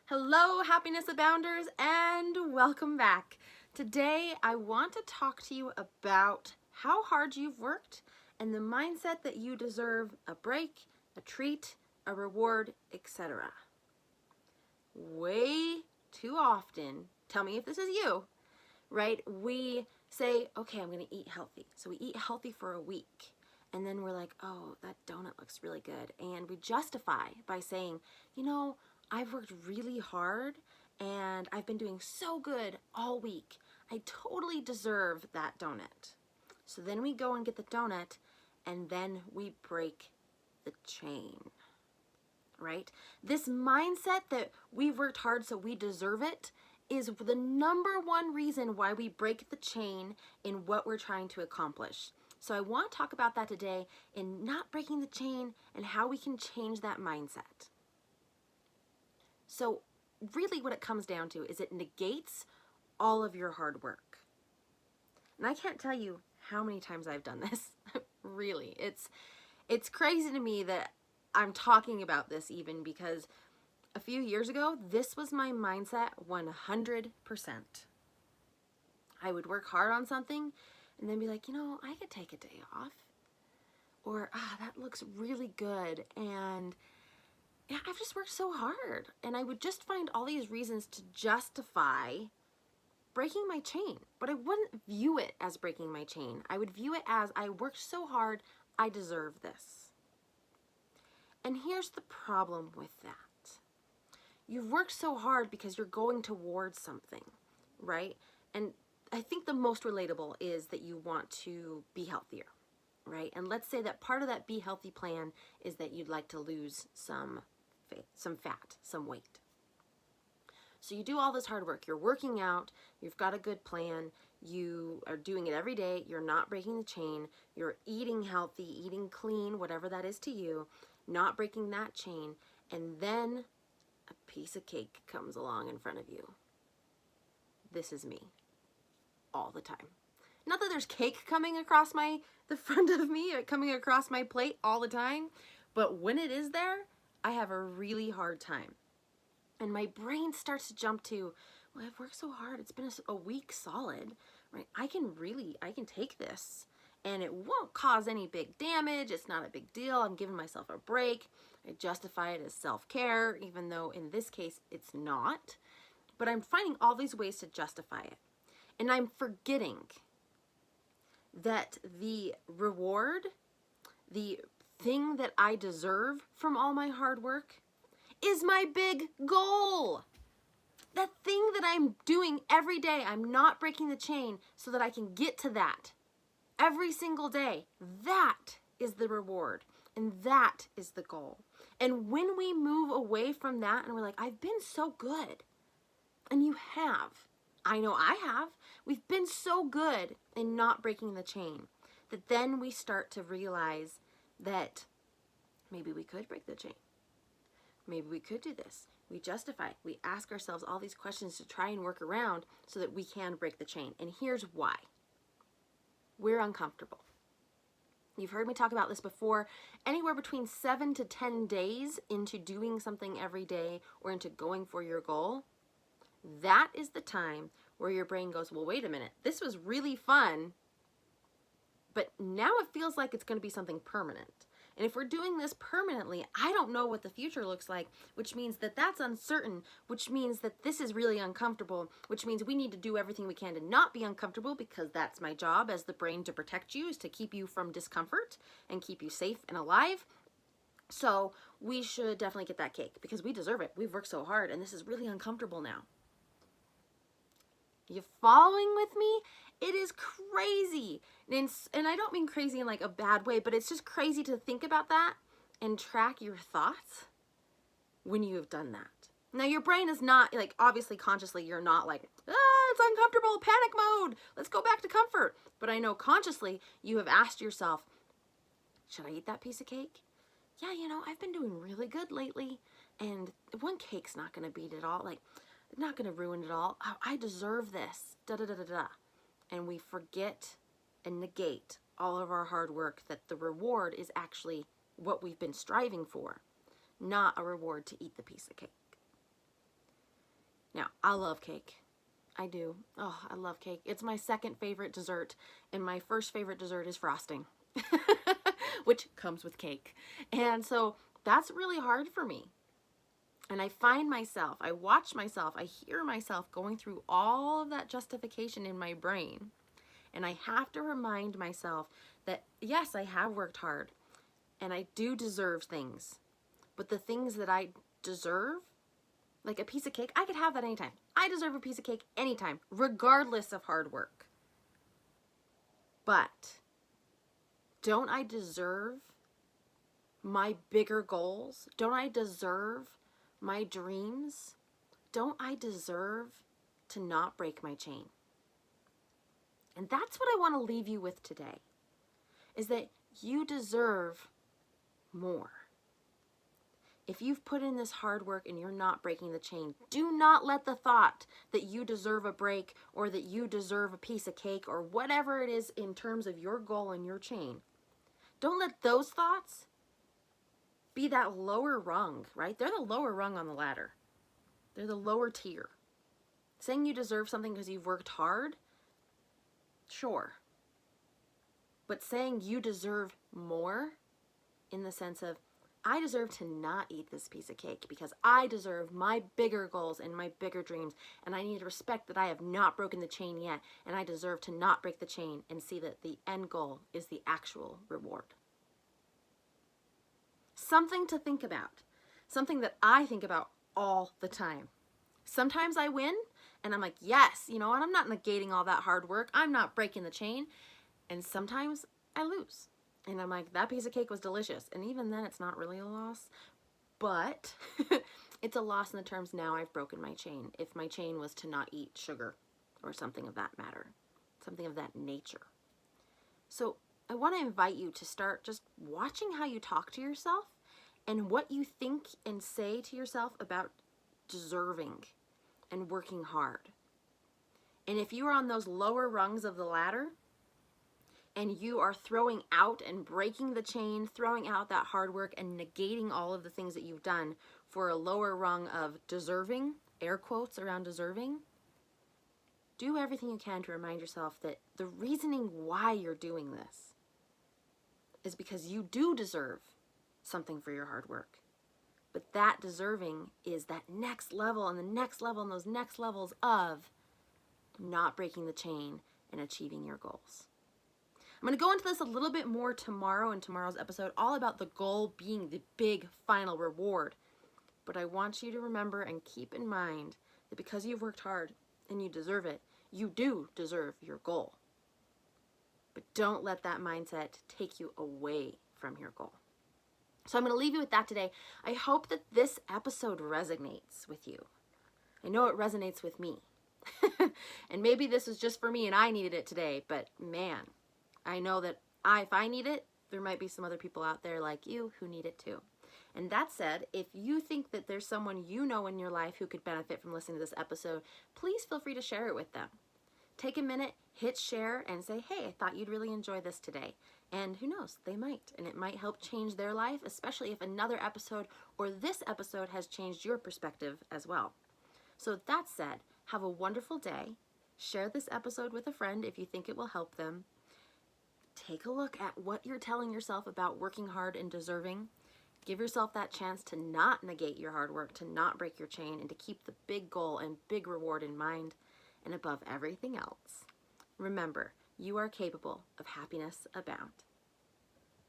Hello, happiness abounders, and welcome back. Today, I want to talk to you about how hard you've worked and the mindset that you deserve a break, a treat, a reward, etc. Way too often, tell me if this is you, right? We say, okay, I'm going to eat healthy. So we eat healthy for a week. And then we're like, oh, that donut looks really good. And we justify by saying, I've worked really hard and I've been doing so good all week. I totally deserve that donut. So then we go and get the donut and then we break the chain, right? This mindset that we've worked hard so we deserve it is the number one reason why we break the chain in what we're trying to accomplish. So I want to talk about that today in not breaking the chain and how we can change that mindset. So really what it comes down to is it negates all of your hard work. And I can't tell you how many times I've done this. Really, it's crazy to me that I'm talking about this even because a few years ago, this was my mindset 100%. I would work hard on something and then be like, I could take a day off. Or, that looks really good. And yeah, I've just worked so hard. And I would just find all these reasons to justify breaking my chain. But I wouldn't view it as breaking my chain. I would view it as I worked so hard, I deserve this. And here's the problem with that. You've worked so hard because you're going towards something, right? And I think the most relatable is that you want to be healthier, right? And let's say that part of that be healthy plan is that you'd like to lose some fat, some weight. So you do all this hard work. You're working out, you've got a good plan, you are doing it every day, you're not breaking the chain, you're eating healthy, eating clean, whatever that is to you, not breaking that chain, and then a piece of cake comes along in front of you. This is me all the time. Not that there's cake coming across the front of me, coming across my plate all the time, but when it is there, I have a really hard time. And my brain starts to jump to, well, I've worked so hard. It's been a week solid, right? I can take this and it won't cause any big damage. It's not a big deal. I'm giving myself a break. I justify it as self-care, even though in this case it's not. But I'm finding all these ways to justify it. And I'm forgetting that the reward, the thing that I deserve from all my hard work, is my big goal. That thing that I'm doing every day, I'm not breaking the chain so that I can get to that every single day. That is the reward and that is the goal. And when we move away from that and we're like, I've been so good, and you have, I know I have, we've been so good in not breaking the chain that then we start to realize that maybe we could break the chain. Maybe we could do this. We justify. We ask ourselves all these questions to try and work around so that we can break the chain. And here's why. We're uncomfortable. You've heard me talk about this before. Anywhere between 7 to 10 days into doing something every day or into going for your goal, that is the time where your brain goes, well, wait a minute. This was really fun, but now it feels like it's going to be something permanent. And if we're doing this permanently, I don't know what the future looks like, which means that that's uncertain, which means that this is really uncomfortable, which means we need to do everything we can to not be uncomfortable, because that's my job as the brain to protect you, is to keep you from discomfort and keep you safe and alive. So we should definitely get that cake because we deserve it. We've worked so hard and this is really uncomfortable now. You following with me? It is crazy. And I don't mean crazy in like a bad way, but it's just crazy to think about that and track your thoughts when you have done that. Now your brain is not like, obviously consciously you're not like, it's uncomfortable, panic mode, let's go back to comfort. But I know consciously you have asked yourself, should I eat that piece of cake? Yeah, I've been doing really good lately and one cake's not gonna beat it all. Like, not gonna ruin it all. I deserve this, da da da da da. And we forget and negate all of our hard work, that the reward is actually what we've been striving for, not a reward to eat the piece of cake. I love cake. I do. Oh, I love cake. It's my second favorite dessert, and my first favorite dessert is frosting, which comes with cake. And so that's really hard for me. And I find myself, I watch myself, I hear myself going through all of that justification in my brain. And I have to remind myself that, yes, I have worked hard and I do deserve things. But the things that I deserve, like a piece of cake, I could have that anytime. I deserve a piece of cake anytime, regardless of hard work. But don't I deserve my bigger goals? Don't I deserve my dreams? Don't I deserve to not break my chain? And that's what I want to leave you with today, is that you deserve more. If you've put in this hard work and you're not breaking the chain, do not let the thought that you deserve a break or that you deserve a piece of cake or whatever it is in terms of your goal and your chain, don't let those thoughts be that lower rung, right? They're the lower rung on the ladder. They're the lower tier. Saying you deserve something because you've worked hard, sure. But saying you deserve more in the sense of, I deserve to not eat this piece of cake because I deserve my bigger goals and my bigger dreams, and I need to respect that I have not broken the chain yet, and I deserve to not break the chain and see that the end goal is the actual reward. Something to think about. Something that I think about all the time. Sometimes I win and I'm like, yes, you know what? I'm not negating all that hard work. I'm not breaking the chain. And sometimes I lose. And I'm like, that piece of cake was delicious. And even then, it's not really a loss. But it's a loss in the terms now I've broken my chain. If my chain was to not eat sugar or something of that matter, something of that nature. So I want to invite you to start just watching how you talk to yourself and what you think and say to yourself about deserving and working hard. And if you are on those lower rungs of the ladder and you are throwing out and breaking the chain, throwing out that hard work and negating all of the things that you've done for a lower rung of deserving, air quotes around deserving, do everything you can to remind yourself that the reasoning why you're doing this is because you do deserve something for your hard work. But that deserving is that next level and the next level and those next levels of not breaking the chain and achieving your goals. I'm going to go into this a little bit more tomorrow in tomorrow's episode, all about the goal being the big final reward. But I want you to remember and keep in mind that because you've worked hard and you deserve it, you do deserve your goal. But don't let that mindset take you away from your goal. So I'm going to leave you with that today. I hope that this episode resonates with you. I know it resonates with me. And maybe this was just for me and I needed it today, but man, I know that if I need it, there might be some other people out there like you who need it too. And that said, if you think that there's someone you know in your life who could benefit from listening to this episode, please feel free to share it with them. Take a minute, hit share, and say, hey, I thought you'd really enjoy this today. And who knows, they might. And it might help change their life, especially if another episode or this episode has changed your perspective as well. So that said, have a wonderful day. Share this episode with a friend if you think it will help them. Take a look at what you're telling yourself about working hard and deserving. Give yourself that chance to not negate your hard work, to not break your chain, and to keep the big goal and big reward in mind. And above everything else, remember, you are capable of happiness abound.